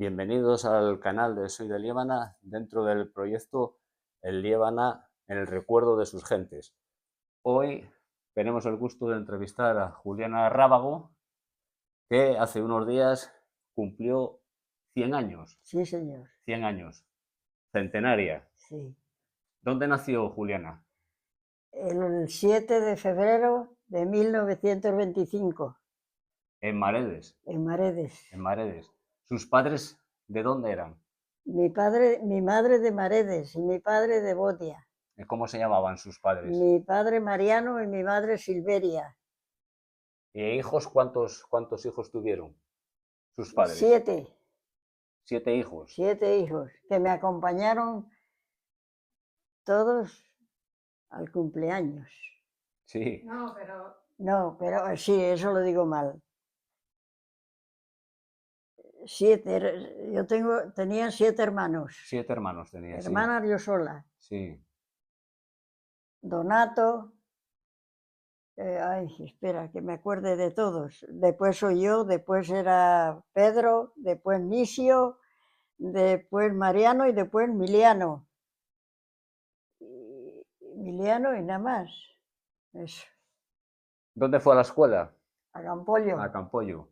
Bienvenidos al canal de Soy de Liébana, dentro del proyecto El Liébana en el recuerdo de sus gentes. Hoy tenemos el gusto de entrevistar a Juliana Rábago, que hace unos días cumplió 100 años. Sí, señor. 100 años. Centenaria. Sí. ¿Dónde nació Juliana? El 7 de febrero de 1925, En Maredes. en Maredes. En Maredes. ¿Sus padres de dónde eran? Mi madre de Maredes y mi padre de Botia. ¿Cómo se llamaban sus padres? Mi padre Mariano y mi madre Silveria. ¿Y hijos? ¿Cuántos hijos tuvieron sus padres? 7 hijos. 7 hijos que me acompañaron todos al cumpleaños. Sí. No, pero sí, eso lo digo mal. 7, tenía 7 hermanos. 7 hermanos tenía, sí. Hermanas yo sola. Sí. Donato, espera, que me acuerde de todos. Después soy yo, después era Pedro, después Nisio, después Mariano y después Miliano. Miliano y nada más. Eso. ¿Dónde fue a la escuela? A Campollo. A Campollo.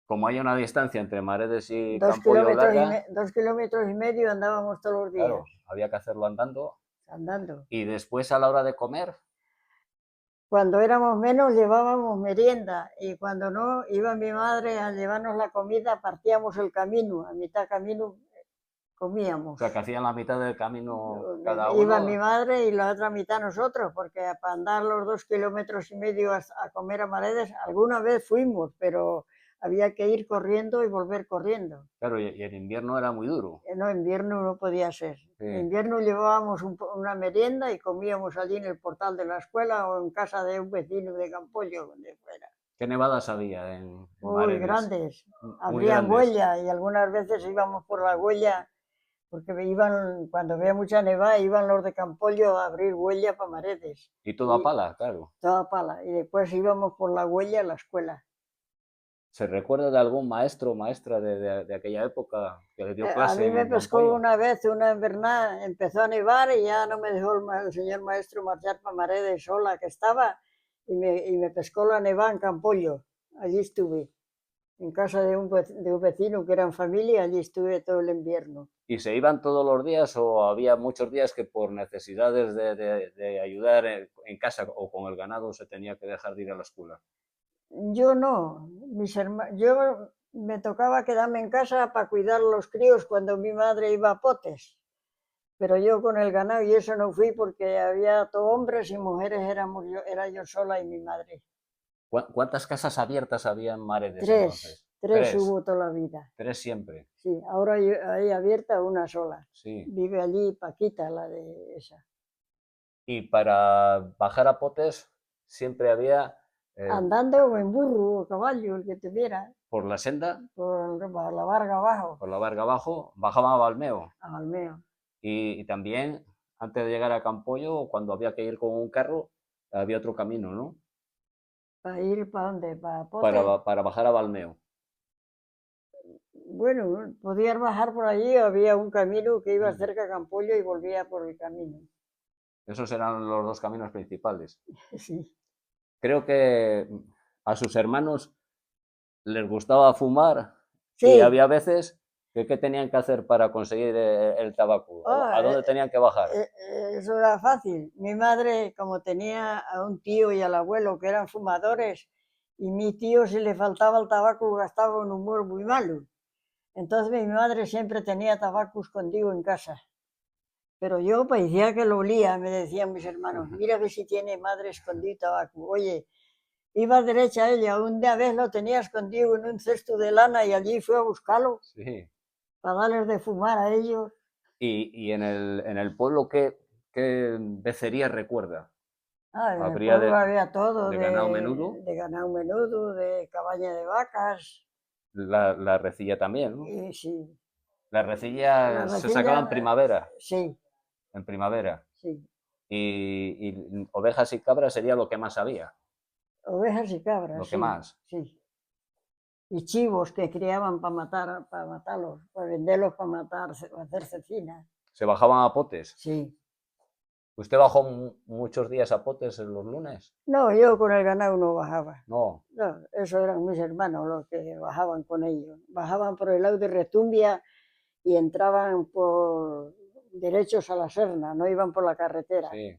Como hay una distancia entre Maredes y Dos Campollo kilómetros, larga, 2,5 kilómetros andábamos todos los días. claro, había que hacerlo andando. Andando. Y después, a la hora de comer, Cuando éramos menos llevábamos merienda y cuando no, iba mi madre a llevarnos la comida, partíamos el camino, a mitad camino comíamos. o sea, que hacían la mitad del camino cada uno. Iba mi madre y la otra mitad nosotros, porque para andar los 2,5 kilómetros a comer a Maredes, alguna vez fuimos, pero había que ir corriendo y volver corriendo. Claro, y el invierno era muy duro. No, invierno no podía ser. Sí. En invierno llevábamos una merienda y comíamos allí en el portal de la escuela o en casa de un vecino de Campollo, donde fuera. ¿Qué nevadas había en Muy Maredes? grandes. Muy Habrían grandes. huella y algunas veces íbamos por la huella, porque cuando había mucha nevada, iban los de Campollo a abrir huella para Maredes. Y todo a pala, claro. Toda pala. Y después íbamos por la huella a la escuela. ¿Se recuerda de algún maestro o maestra de aquella época que le dio A clase mí me en pescó Campollo? una vez una invernada, empezó a nevar y ya no me dejó el señor maestro marchar para Maredes sola que estaba y me pescó la nevada en Campollo. Allí estuve, en casa de un vecino que era en familia, allí estuve todo el invierno. ¿Y se iban todos los días o había muchos días que por necesidades de ayudar en casa o con el ganado se tenía que dejar de ir a la escuela? Yo no, yo me tocaba quedarme en casa para cuidar a los críos cuando mi madre iba a potes, pero yo con el ganado y eso no fui porque había todo hombres y mujeres, era yo sola y mi madre. ¿Cuántas casas abiertas había en Maredes 3, entonces? 3 hubo toda la vida. 3 siempre. Sí, ahora hay abierta una sola. Sí. Vive allí Paquita, la de esa. Y para bajar a Potes siempre había Andando o en burro o caballo, el que tuviera, por la senda, por la Varga abajo, por la Varga abajo, bajaban a Balmeo. a Balmeo. Y también, antes de llegar a Campollo, cuando había que ir con un carro, había otro camino, ¿no? ¿Para ir para dónde? ¿Para Pote? Para bajar a Balmeo. Bueno, podías bajar por allí, había un camino que iba cerca a Campollo y volvía por el camino. Esos eran los dos caminos principales. Sí. Creo que a sus hermanos les gustaba fumar Sí. y había veces que qué tenían que hacer para conseguir el tabaco. ¿A dónde tenían que bajar? Eso era fácil. Mi madre, como tenía a un tío y al abuelo que eran fumadores, y mi tío, si le faltaba el tabaco, gastaba un humor muy malo. Entonces mi madre siempre tenía tabaco escondido en casa. Pero yo parecía que lo olía, me decían mis hermanos, mira que si tiene madre escondido tabaco. Oye, iba derecha ella, una vez lo tenía escondido en un cesto de lana y allí fue a buscarlo. Sí. Para darles de fumar a ellos. ¿Y en el pueblo qué becería recuerda? En el pueblo había todo, de ganado menudo. De ganado menudo, de cabaña de vacas. La recilla también, ¿no? Y sí. La recilla se sacaba en primavera. Sí. En primavera. Sí. Y ovejas y cabras sería lo que más había. Ovejas y cabras, Lo sí. que más. Sí. y chivos que criaban para matarlos, para venderlos, para matarse, para hacer cecina. ¿Se bajaban a Potes? Sí. ¿Usted bajó muchos días a Potes en los lunes? No, yo con el ganado no bajaba. No. No, eso eran mis hermanos los que bajaban con ellos. Bajaban por el lado de Retumbia y entraban por derechos a la Serna, no iban por la carretera. Sí.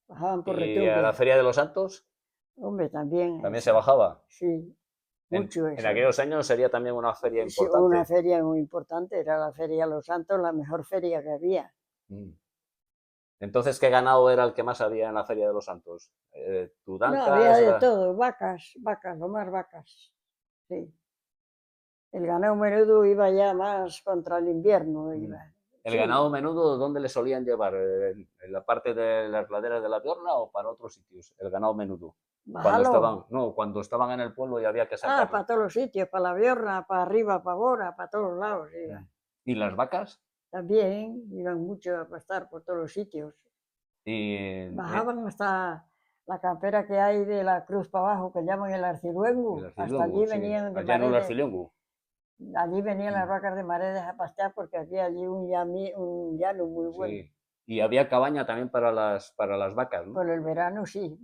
Bajaban por ¿Y a la Retumbia. Feria de los Santos? Hombre, también. ¿También se bajaba? Sí, mucho En eso. aquellos años sería también una feria Sí, importante. una feria muy importante, era la Feria de los Santos, la mejor feria que había. Entonces, ¿qué ganado era el que más había en la Feria de los Santos? No, ¿Tudancas? había de todo, vacas, lo más vacas. Sí. El ganado menudo iba ya más contra el invierno. Iba. ¿El Sí. ganado menudo dónde le solían llevar? ¿En la parte de las laderas de la Biorna o para otros sitios? El ganado menudo. Cuando estaban en el pueblo y había que sacarlo. Para todos los sitios, para la Biorna, para arriba, para Bora, para todos lados. Iba. ¿Y las vacas? También iban mucho a pastar por todos los sitios. Bajaban hasta la campera que hay de la cruz para abajo, que llaman el Arciluengu. Hasta allí venían de allá en el Maredes. Arciluengu. Allí venían las vacas de Maredes a pastear porque había allí un llano muy bueno. Sí. Y había cabaña también para las vacas, ¿no? Por el verano, sí.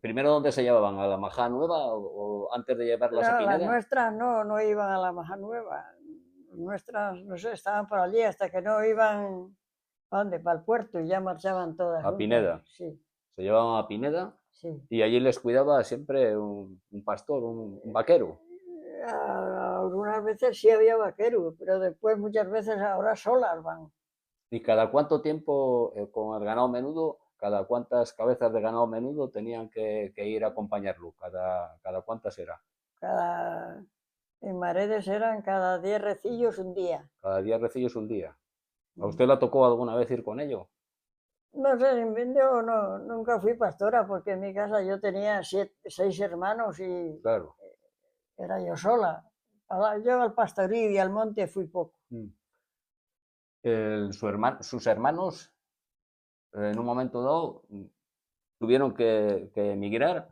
¿Primero dónde se llevaban? ¿A la Majá Nueva o antes de llevarlas a Pineda? Las nuestras no iban a la Maja Nueva. Nuestras, no sé, estaban por allí hasta que no iban. ¿A dónde? Para el puerto y ya marchaban todas. A Pineda. Sí. Se llevaban a Pineda. Sí. Y allí les cuidaba siempre un pastor, un vaquero. Algunas veces sí había vaquero, pero después muchas veces ahora solas van. ¿Y cada cuánto tiempo con el ganado menudo, cada cuántas cabezas de ganado menudo tenían que ir a acompañarlo? ¿Cada cuántas era? En Maredes eran cada 10 recillos un día. Cada 10 recillos un día. ¿A usted le tocó alguna vez ir con ello? No sé, yo nunca fui pastora porque en mi casa yo tenía 6 hermanos y claro. Era yo sola. Yo al pastorío y al monte fui poco. Sus hermanos, en un momento dado, tuvieron que emigrar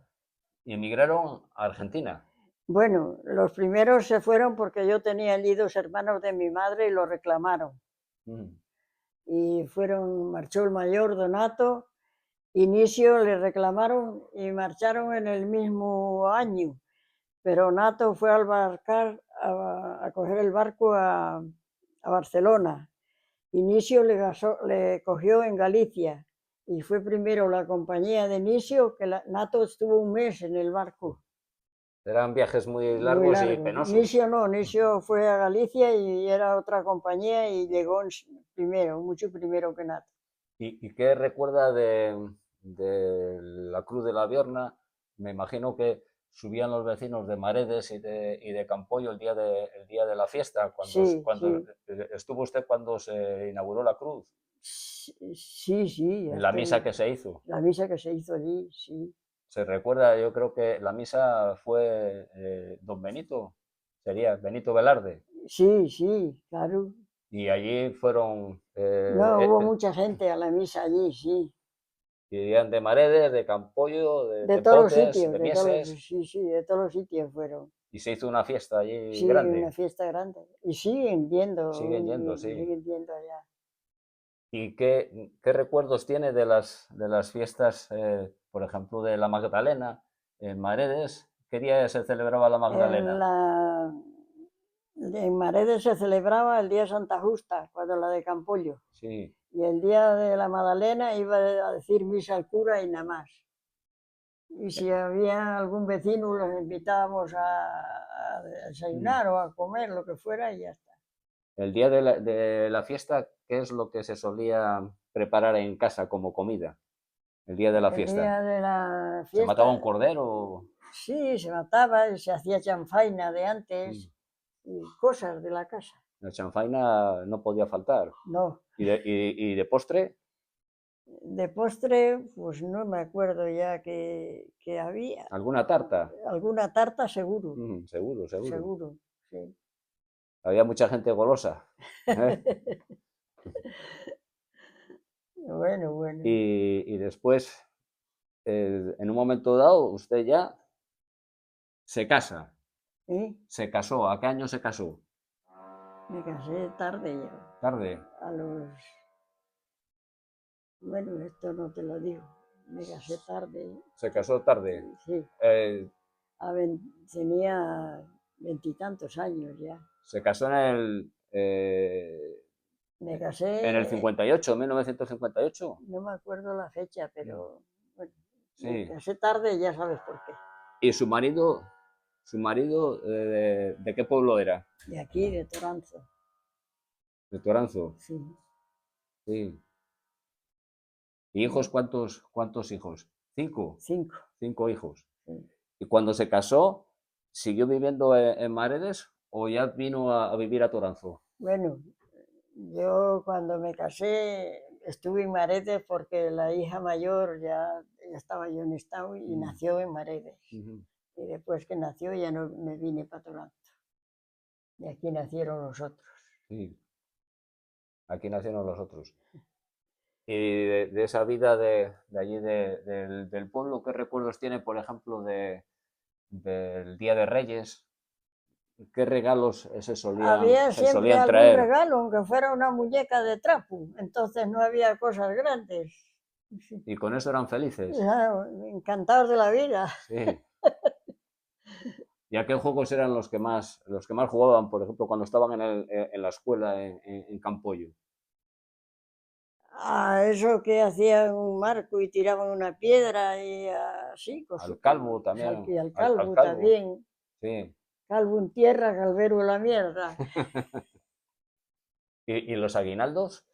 y emigraron a Argentina. Bueno, los primeros se fueron porque yo tenía allí 2 hermanos de mi madre y los reclamaron. Y marchó el mayor, Donato, Inicio le reclamaron y marcharon en el mismo año. Pero Nato fue al barcar a coger el barco a Barcelona. Inicio le cogió en Galicia y fue primero la compañía de Inicio, que Nato estuvo un mes en el barco. Eran viajes muy largos y penosos. Inicio fue a Galicia y era otra compañía y llegó primero, mucho primero que Nato. ¿Y qué recuerda de la Cruz de la Biorna? Me imagino que subían los vecinos de Maredes y de Campollo el día de la fiesta, cuando estuvo usted cuando se inauguró la cruz. Sí. En la misa que se hizo. La misa que se hizo allí, sí. Se recuerda, yo creo que la misa fue don Benito, sería Benito Velarde. Sí, claro. Y allí fueron... hubo mucha gente a la misa allí, sí. Irían de Maredes, de Campollo, de todos Potes, los sitios, de Mieses. De todos los sitios fueron. Y se hizo una fiesta allí grande. Sí, una fiesta grande. Y siguen yendo. Siguen yendo, sí. Siguen yendo allá. ¿Y qué recuerdos tiene de las fiestas, por ejemplo, de la Magdalena en Maredes? ¿Qué día se celebraba la Magdalena? En Maredes se celebraba el día de Santa Justa, cuando la de Campollo. Sí. Y el día de la Magdalena iba a decir misa al cura y nada más. Y si había algún vecino, los invitábamos a desayunar o a comer, lo que fuera, y ya está. El día de la fiesta, ¿qué es lo que se solía preparar en casa como comida? El día de la fiesta. El día de la fiesta. ¿Se mataba un cordero? Sí, se mataba y se hacía chanfaina de antes y cosas de la casa. La chanfaina no podía faltar. No. ¿Y de postre? De postre, pues no me acuerdo ya que había. ¿Alguna tarta? Alguna tarta seguro. Seguro. Seguro, sí. Había mucha gente golosa. Bueno. Y después, en un momento dado, usted ya se casa. ¿eh? Se casó, ¿a qué año se casó? Me casé tarde yo, Tarde. a los... Bueno, esto no te lo digo. Me casé tarde, Se casó tarde. sí. Eh, Tenía 20 y tantos años ya. se casó Me en el casé, 58, 1958. no me acuerdo la fecha, pero bueno, me Sí. casé tarde, ya sabes por qué. ¿Y su marido, de qué pueblo era? De aquí, de Toranzo, De Toranzo. sí. Sí. ¿Y hijos cuántos hijos? Cinco. 5. 5 hijos. Sí. Y cuando se casó, ¿siguió viviendo en Maredes o ya vino a vivir a Toranzo? Bueno, yo cuando me casé estuve en Maredes porque la hija mayor ya estaba yo en estado y nació en Maredes. Ujú. Y después que nació ya no me vine para Toranzo. Y aquí nacieron los otros. Sí, aquí nacieron los otros. Y de esa vida de allí del pueblo, ¿qué recuerdos tiene, por ejemplo, del Día de Reyes? ¿Qué regalos Había se siempre solían algún traer? regalo, aunque fuera una muñeca de trapo. Entonces no había cosas grandes. Sí. Y con eso eran felices. Ya, encantados de la vida. Sí. ¿Y a qué juegos eran los que más jugaban, por ejemplo, cuando estaban en la escuela en Campollo? A eso que hacían un marco y tiraban una piedra y así, Al calvo también, y al al calvo calvo. también. Sí. Calvo en tierra, calvero en la mierda. ¿Y los aguinaldos?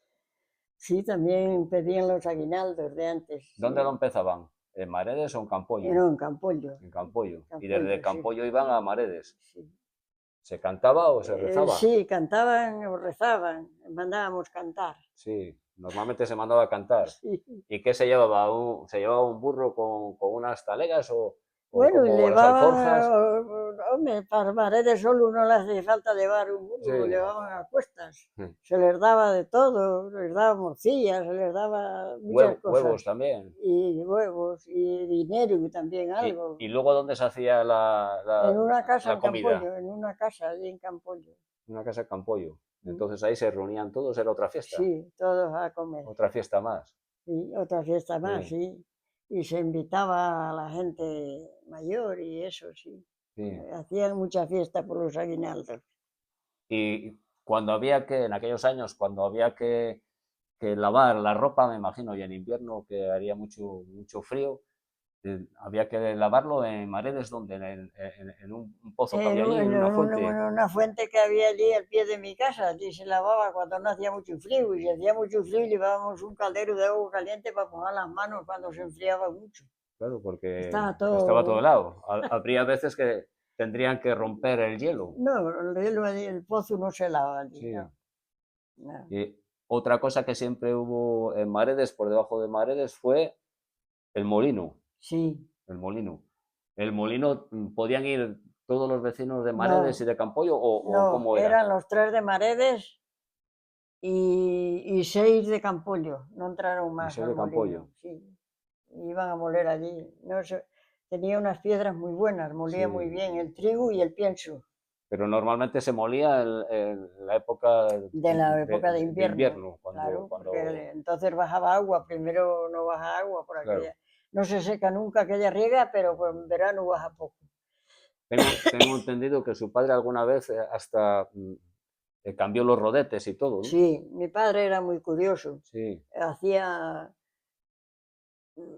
Sí, también pedían los aguinaldos de antes. ¿Dónde lo Sí. empezaban? ¿En Maredes o en Campollo? No, en Campollo. En Campollo. Y desde Campollo, sí. Campollo iban a Maredes. Sí. ¿Se cantaba o se rezaba? Sí, cantaban o rezaban, mandábamos cantar. Sí, normalmente se mandaba a cantar. Sí. ¿Y qué se llevaba? ¿Se llevaba un burro con unas talegas o Bueno, y como las alforjas? hombre, para paredes solo no le hace falta llevar un burro, lo Sí. llevaban a cuestas. Se les daba de todo, les daba morcillas, se les daba muchas Huevos cosas. también. Y huevos, y dinero también algo. Y luego, ¿dónde se hacía En una casa la en comida? Campollo, en una casa allí en Campollo. En una casa de Campollo. Mm. Entonces ahí se reunían todos, era otra fiesta. Sí, todos a comer. Otra fiesta más. Y otra fiesta más, Sí, sí. Y se invitaba a la gente mayor y eso, sí. sí. Hacían mucha fiesta por los aguinaldos. Y cuando había en aquellos años, cuando había que lavar la ropa, me imagino, y en invierno que haría mucho frío, había que lavarlo en Maredes, donde en un pozo que había allí, en una fuente. Una fuente que había allí al pie de mi casa, allí se lavaba cuando no hacía mucho frío. Y si hacía mucho frío, llevábamos un caldero de agua caliente para mojar las manos cuando se enfriaba mucho. Claro, porque Estaba estaba todo todo... helado. Habría veces que tendrían que romper el hielo. No, el pozo no se lava allí, Sí. no. No. Y otra cosa que siempre hubo en Maredes, por debajo de Maredes, fue el molino. Sí, El molino. El molino, ¿podían ir todos los vecinos de Maredes y no, de Campollo o no, cómo era? eran los 3 de Maredes y 6 de Campollo, no entraron Y más soy al de Campollo. molino, sí, iban a moler allí. No, tenía unas piedras muy buenas, molía muy Sí. bien el trigo y el pienso. Pero normalmente se molía en la época De la época de de invierno, invierno, claro, cuando, porque entonces bajaba agua, primero no baja agua por claro. aquella, no se seca nunca aquella riega, pero pues en verano baja poco. Tengo entendido que su padre alguna vez hasta cambió los rodetes y todo, ¿no? Sí, mi padre era muy curioso, Sí, hacía,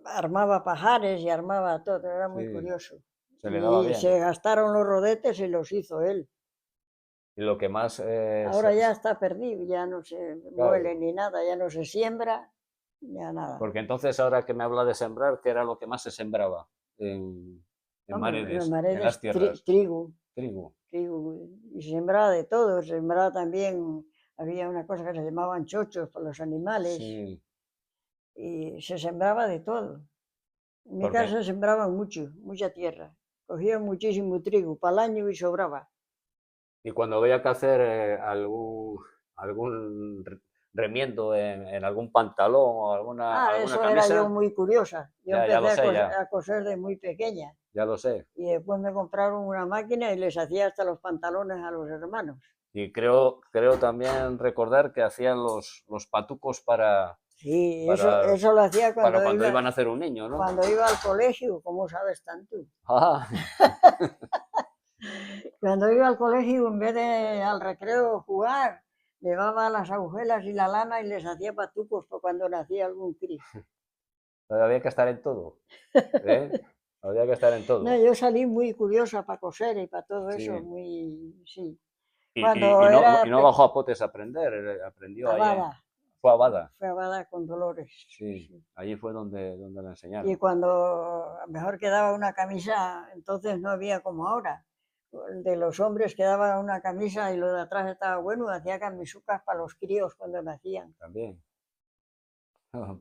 armaba pajares y armaba todo, era muy sí, curioso. se le daba Y bien. se gastaron los rodetes y los hizo él. Y lo que más, Ahora ya está perdido, ya no se muele claro, ni nada, ya no se siembra, ya nada. porque entonces ahora que me habla de sembrar, ¿qué era lo que más se sembraba en Hombre, en Maredes, en las Maredes, tierras? trigo, Trigo. trigo, y sembraba de todo, sembraba también, había una cosa que se llamaban chochos para los animales, Sí, y se sembraba de todo. En mi porque, casa se sembraba mucho, mucha tierra, cogían muchísimo trigo para el año y sobraba. y cuando había que hacer algún remiendo en algún pantalón o alguna Eso era camisa. yo muy curiosa. Yo Ya lo empecé sé, ya, a coser de muy pequeña ya lo sé. y después me compraron una máquina y les hacía hasta los pantalones a los hermanos. Y creo también recordar que hacían los patucos Sí, para, eso lo hacía para cuando iban a hacer un niño, ¿no? cuando iba al colegio, ¿cómo sabes tanto? Ah, Cuando iba al colegio, en vez de al recreo jugar, llevaba las agujelas y la lana y les hacía patucos por cuando nacía algún crío. había que estar en todo, ¿eh? Había que estar en No, todo. yo salí muy curiosa para coser y para todo eso, Sí. muy, sí. Y, Cuando y no, era y no bajó a Potes a aprender, aprendió ahí Abada, fue a Bada. fue Abada con Dolores. Sí, Sí. allí fue donde la Y enseñaron. cuando mejor quedaba una camisa, entonces no había como ahora. De los hombres quedaba una camisa y lo de atrás estaba bueno, hacía camisucas para los críos cuando nacían. También.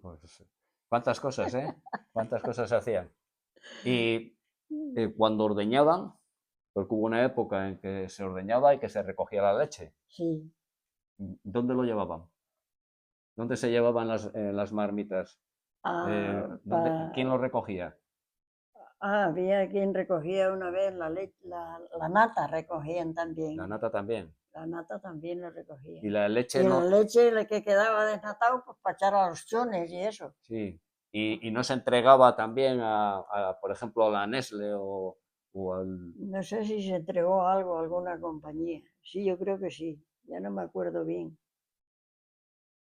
Pues, cuántas cosas, ¿eh? Cuántas cosas se hacían. Y cuando ordeñaban, porque hubo una época en que se ordeñaba y que se recogía la leche. Sí. ¿Dónde lo llevaban? ¿Dónde se llevaban las marmitas? Ah, ¿Quién lo recogía? había quien recogía una vez la nata, recogían La también. nata también. La nata también la recogían. Y la leche Y la no, leche que quedaba desnatado, pues para echar a los chones y eso. sí. Y no se entregaba también por ejemplo, a la Nestle o al... No sé si se entregó algo a alguna compañía. Sí, yo creo que sí. Ya no me acuerdo bien.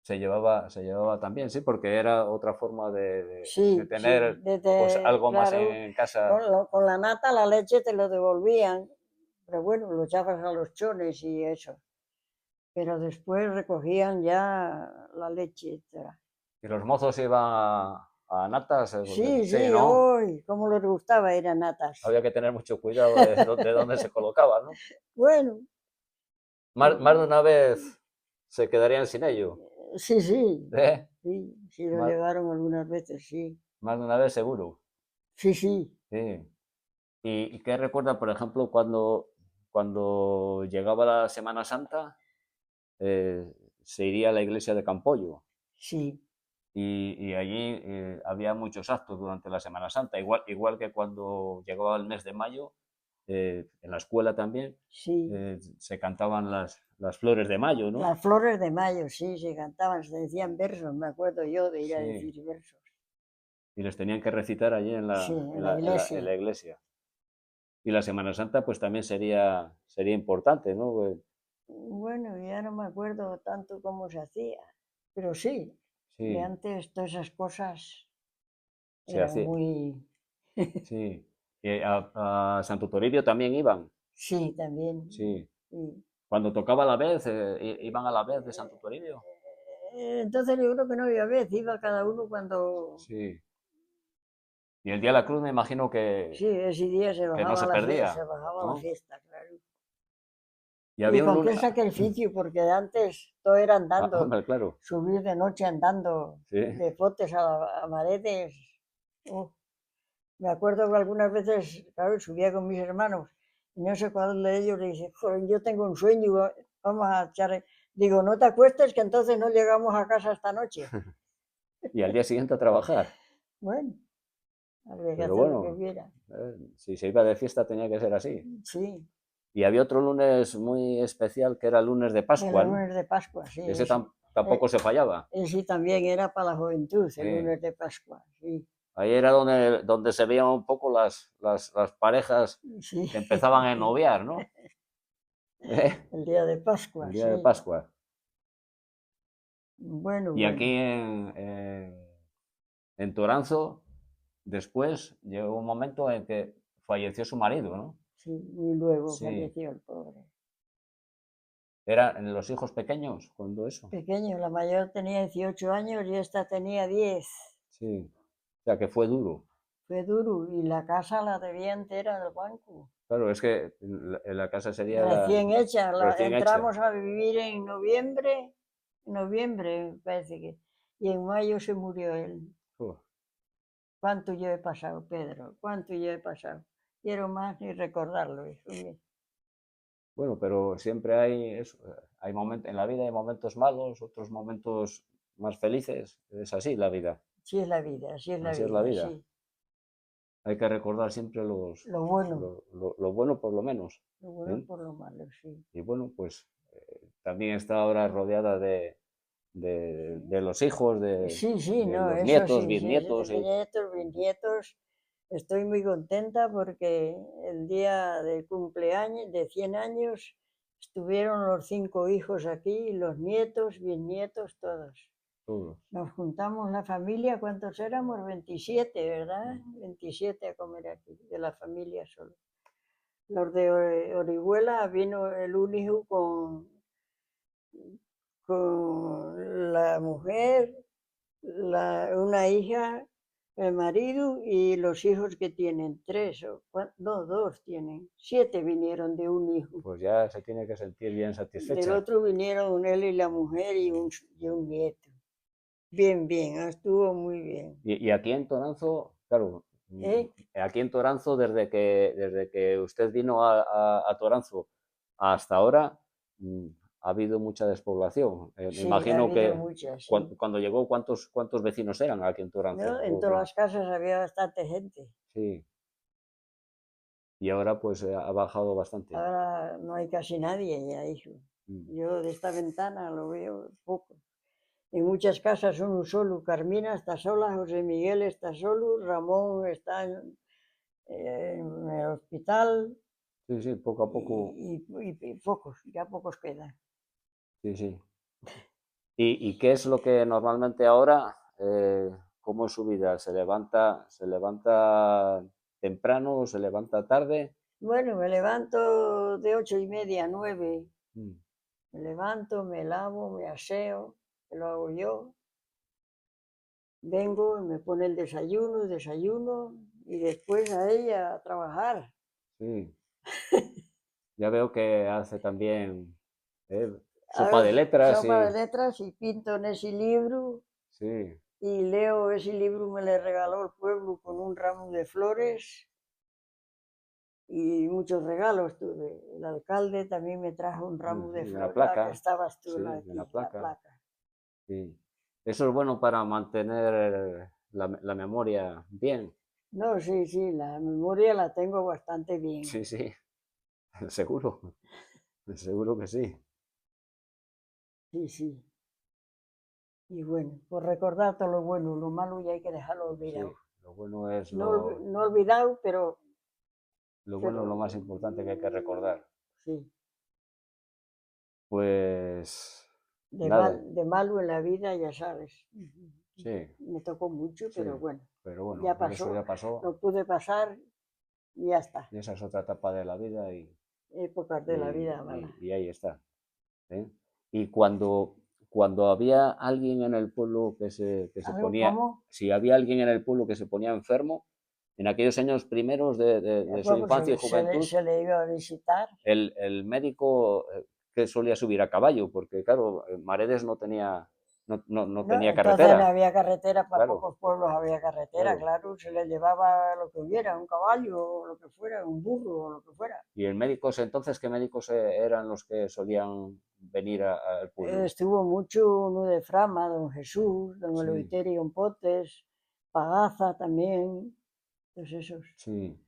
Se llevaba también, sí, porque era otra forma de Sí, sí. tener pues algo más Claro, en casa. con la nata la leche te lo devolvían. Pero bueno, lo echabas a los chones y eso. Pero después recogían ya la leche, etcétera. Y los mozos iban a natas, Sí, sí, sí, ¿no? hoy, cómo les gustaba, eran natas. Había que tener mucho cuidado de dónde se colocaba, ¿no? Bueno, Más de una vez se quedarían sin ello, sí, sí, ¿eh? sí, sí lo Más, llevaron algunas veces, sí. más de una vez seguro, Sí, sí. sí. ¿Y qué recuerda, por ejemplo, cuando llegaba la Semana Santa, se iría a la iglesia de Campoyo? Sí, Y allí había muchos actos durante la Semana Santa, igual que cuando llegaba el mes de mayo, en la escuela también sí. se cantaban las flores de mayo, ¿no? Las flores de mayo, sí, se cantaban, se decían versos, me acuerdo yo de ir a Sí, decir versos. y les tenían que recitar allí en Sí, la, en en la la, en la- en iglesia. la iglesia. Y la Semana Santa pues también sería importante, ¿no? Bueno, ya no me acuerdo tanto cómo se hacía, pero sí, de Sí, antes todas esas cosas se eran hacía, muy... sí. Y a Santo Toribio también iban, Sí, también. sí. Sí. Cuando tocaba la vez, iban a la vez de Santo Toribio. Entonces yo creo que no había vez, iba cada uno cuando... Sí. Y el día de la cruz me imagino Sí, ese día que no se perdía, se bajaba la ¿no? fiesta, claro. Y Y había un con qué lunes... sacrificio, porque antes todo era andando, hombre, claro, subir de noche andando sí. de potes a maretes. Oh, me acuerdo que algunas veces, claro, subía con mis hermanos y no sé cuál de ellos le dice, "Joder, yo tengo un sueño, vamos a echar... Digo, no te acuestes que entonces no llegamos a casa esta noche. Y al día siguiente a trabajar. Bueno, habría que Pero hacer lo que bueno, hubiera. si se iba de fiesta tenía que ser así. Sí, Y había otro lunes muy especial que era el lunes de el Pascua, ¿no? lunes de Pascua, sí, Ese ese. tampoco se fallaba. Ese también era para la juventud, el Sí. lunes de Pascua, sí. Ahí era donde se veían un poco las parejas Sí, que empezaban a noviar, ¿no? el día de El Pascua, día de sí. Pascua. Bueno, Y aquí bueno, en Toranzo, después llegó un momento en que falleció su marido, ¿no? sí, y luego Sí. falleció el pobre. ¿Eran los hijos pequeños cuando eso? Pequeño, la mayor tenía 18 años y esta tenía 10. Sí. O sea, que fue duro. Fue duro y la casa la debía entera del banco. Claro, es que la casa sería Recién hecha, recién hecha. entramos a vivir en noviembre parece que, y en mayo se murió él. Uf. ¿Cuánto yo he pasado, Pedro? ¿Cuánto yo he pasado? Quiero más ni recordarlo, hijo mío. Bueno, pero siempre hay eso, hay momentos, en la vida hay momentos malos, otros momentos más felices. Es así la vida, Así es la vida, así es la así es la vida, vida. sí. Hay que recordar siempre Lo bueno, lo bueno por lo menos. lo bueno ¿Eh? por lo malo, sí. Y bueno, pues también está ahora rodeada de los hijos, Sí, sí, de no, los eso nietos, sí, sí, sí, bisnietos. de nietos, bisnietos. Estoy muy contenta porque el día del cumpleaños de 100 años estuvieron los 5 hijos aquí, los nietos, bisnietos, todos. Todos. Nos juntamos la familia, ¿cuántos éramos? 27, ¿verdad? 27 a comer aquí, de la familia solo. Los de Orihuela vino el único con la mujer, una hija, el marido y los hijos que tienen, tres, no, dos tienen, 7 vinieron de un hijo. Pues ya se tiene que sentir bien Del satisfecha. otro vinieron él y la mujer y un nieto. Bien, bien, estuvo muy bien. Y aquí en Toranzo, claro, ¿Eh? aquí en Toranzo, desde que usted vino a Toranzo hasta ahora, mm, ha habido mucha despoblación. Me Sí, ha imagino habido que muchas, sí. cuando llegó, ¿cuántos vecinos eran aquí en Toranzo? ¿No? En todas las casas había bastante gente. Sí, y ahora pues ha bajado bastante. Ahora no hay casi nadie ya, hijo. Mm, Yo de esta ventana lo veo poco. En muchas casas uno solo. Carmina está sola, José Miguel está solo, Ramón está en el hospital sí, sí, poco a poco, y pocos, ya pocos quedan. sí, sí. ¿Y qué es lo que normalmente ahora, cómo es su vida? Se levanta temprano o se levanta tarde? Bueno, me levanto de 8:30 a 9. Mm, Me levanto, me lavo, me aseo, que lo hago yo. Vengo, me pone el desayuno y después a ella a trabajar. sí, ya veo que hace también A sopa de veces letras sopa de y letras y pinto en ese libro sí, y leo ese libro, me le regaló el pueblo con un ramo de flores y muchos regalos tuve. El alcalde también me trajo un ramo de y una flores, que placa, estabas tú sí, y una aquí, la placa, placa. sí. Eso es bueno para mantener la memoria bien. No, sí, sí, la memoria la tengo bastante bien. Sí, sí, seguro, seguro que sí. Sí, sí. Y bueno, pues recordar todo lo bueno, lo malo ya hay que dejarlo Sí, olvidado. lo bueno es No, no olvidado, lo bueno es lo pero más importante que hay que recordar. sí, Pues nada, de malo en la vida, ya sabes. sí, Me tocó mucho, sí, pero bueno, pero bueno, ya eso pasó, ya pasó lo pude pasar y ya está. y esa es otra etapa de la vida Épocas de la vida mala. y ahí está. ¿Eh? Y cuando había alguien en el pueblo que se ¿Algo ponía, como? si había alguien en el pueblo que se ponía enfermo, en aquellos años primeros de su Pues infancia y juventud, se le iba a visitar. el médico que solía subir a caballo, porque claro, Maredes no No, tenía entonces no carretera, había carretera, para claro, pocos pueblos había carretera, claro. claro, se le llevaba lo que hubiera, un caballo, o lo que fuera, un burro, o lo que fuera. Y el médicos, entonces, ¿qué médicos eran los que solían venir al pueblo? Estuvo mucho uno de Frama, don Jesús, don Sí, Eleuterio Potes, Pagaza también, todos esos. sí,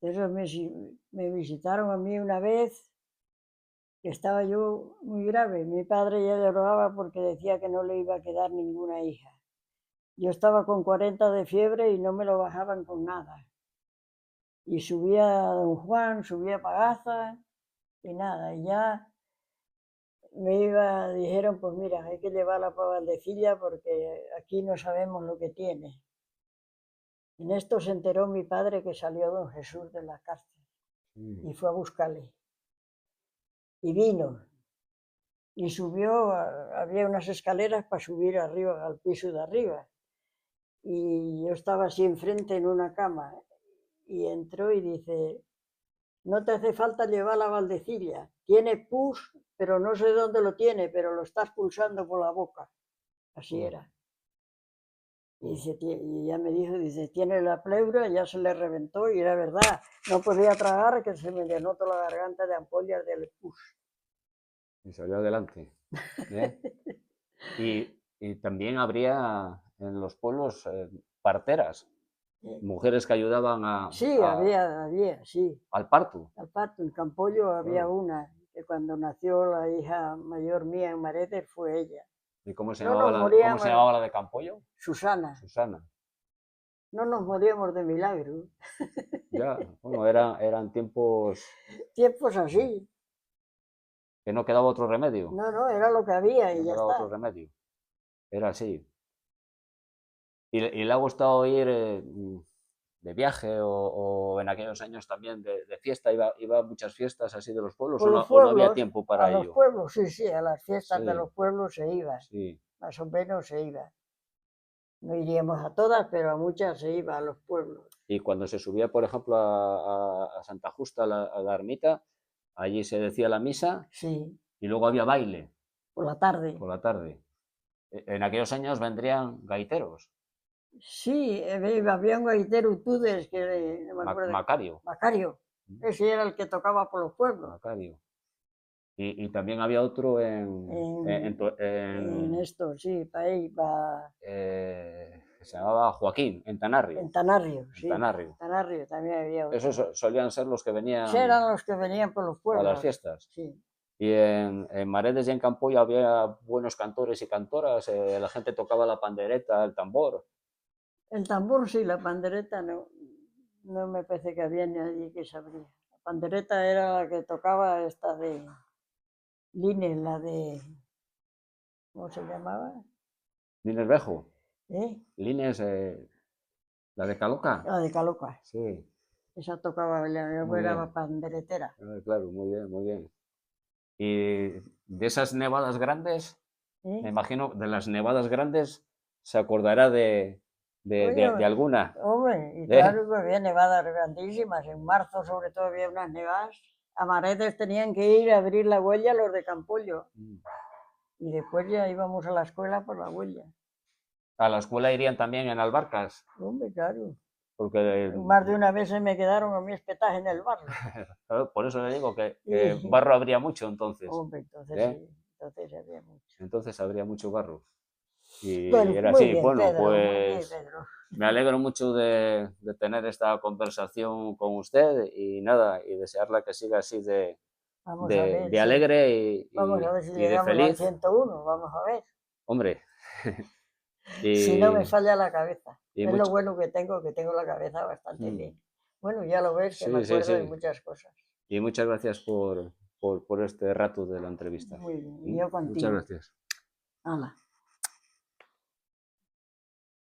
Esos me visitaron a mí una vez, que estaba yo muy grave. Mi padre ya lloraba porque decía que no le iba a quedar ninguna hija. Yo estaba con 40 de fiebre y no me lo bajaban con nada. Y subía a don Juan, subía a Pagaza y nada. Y ya dijeron, pues mira, hay que llevarla para Valdecilla porque aquí no sabemos lo que tiene. En esto se enteró mi padre que salió don Jesús de la cárcel sí. y fue a buscarle. Y vino y subió, había unas escaleras para subir arriba, al piso de arriba. Y yo estaba así enfrente en una cama y entró y dice, no te hace falta llevar la Valdecilla, tiene pus, pero no sé dónde lo tiene, pero lo estás pulsando por la boca. Así Mm. era. Y, y ella me dijo, dice, tiene la pleura, ya se le reventó, y era verdad, no podía tragar, que se me llenó toda la garganta de ampollas del pus. Y salió adelante. ¿Eh? Y también habría en los pueblos parteras, mujeres que ayudaban Sí, había, sí. al parto. Al parto, en Campollo había Claro. una, que cuando nació la hija mayor mía en Maretes fue ella. ¿Y cómo se No llamaba nos cómo se moríamos, llamaba la de Campollo? Susana, Susana. no nos moríamos de milagro. Ya, bueno, eran tiempos Tiempos así. que no quedaba otro remedio. No, no, era lo que había y No ya quedaba otro está. remedio. Era así. ¿Y le ha gustado ir de viaje o en aquellos años también de fiesta? ¿Iba a muchas fiestas así de los pueblos Por los o no había pueblos, tiempo a para los ello? pueblos, sí, sí, a las fiestas de Sí, los pueblos se iba, sí. más o menos se iba. No iríamos a todas, pero a muchas se iba, a los pueblos. Y cuando se subía, por ejemplo, a Santa Justa, a la ermita, allí se decía la misa Sí, y luego había baile por la tarde. por la tarde. En aquellos años vendrían gaiteros, Sí, había un gaitero Tudes, que no me acuerdo, Macario, Macario, ese era el que tocaba por los pueblos. Macario. Y también había otro En esto, sí, para ahí, que se llamaba Joaquín, en Tanarrio. en Tanarrio, En sí, Tanarrio. en Tanarrio también había otro. Esos solían ser los que Sí, venían eran los que venían por los a las pueblos, fiestas. sí. Y en Maredes y en Campoy había buenos cantores y cantoras, la gente tocaba la pandereta, el tambor. El tambor sí, la pandereta no, no me parece que había nadie que sabría. La pandereta era la que tocaba esta de Lines, la de, ¿cómo se llamaba? Lines Bejo, ¿Eh? Lines, la de Caloca. La de Caloca. Sí, Esa tocaba, muy era bien. panderetera. Claro, muy bien, muy bien. Y de esas nevadas grandes, me ¿Eh? imagino, de las nevadas grandes, se acordará Oye, de alguna. hombre, y ¿Eh? claro que había nevadas grandísimas. En marzo, sobre todo, había unas nevadas. A Maretes tenían que ir a abrir la huella los de Campollo. Y después ya íbamos a la escuela por la huella. A la escuela irían también en albarcas, Hombre, claro. porque Más de una vez se me quedaron a mi espetaje en el barro. claro, por eso le digo que Y, barro habría mucho entonces. hombre, entonces ¿Eh? sí, entonces había mucho. Entonces habría mucho barro. Y Bueno, era muy así. bien, Bueno, Pedro, muy bien, pues Pedro. me alegro mucho de tener esta conversación con usted y nada, y desearla que siga así Vamos a ver de si, alegre vamos a ver si y de llegamos al feliz. 101, vamos a ver. Hombre, Si no me y, falla la cabeza. y Es lo mucho, bueno que tengo la cabeza bastante bien. Bueno, ya lo ves que me sí, sí, acuerdo de sí. muchas cosas. Y muchas gracias por este rato de la entrevista. Muy bien, y yo Muchas contigo. gracias. Hala.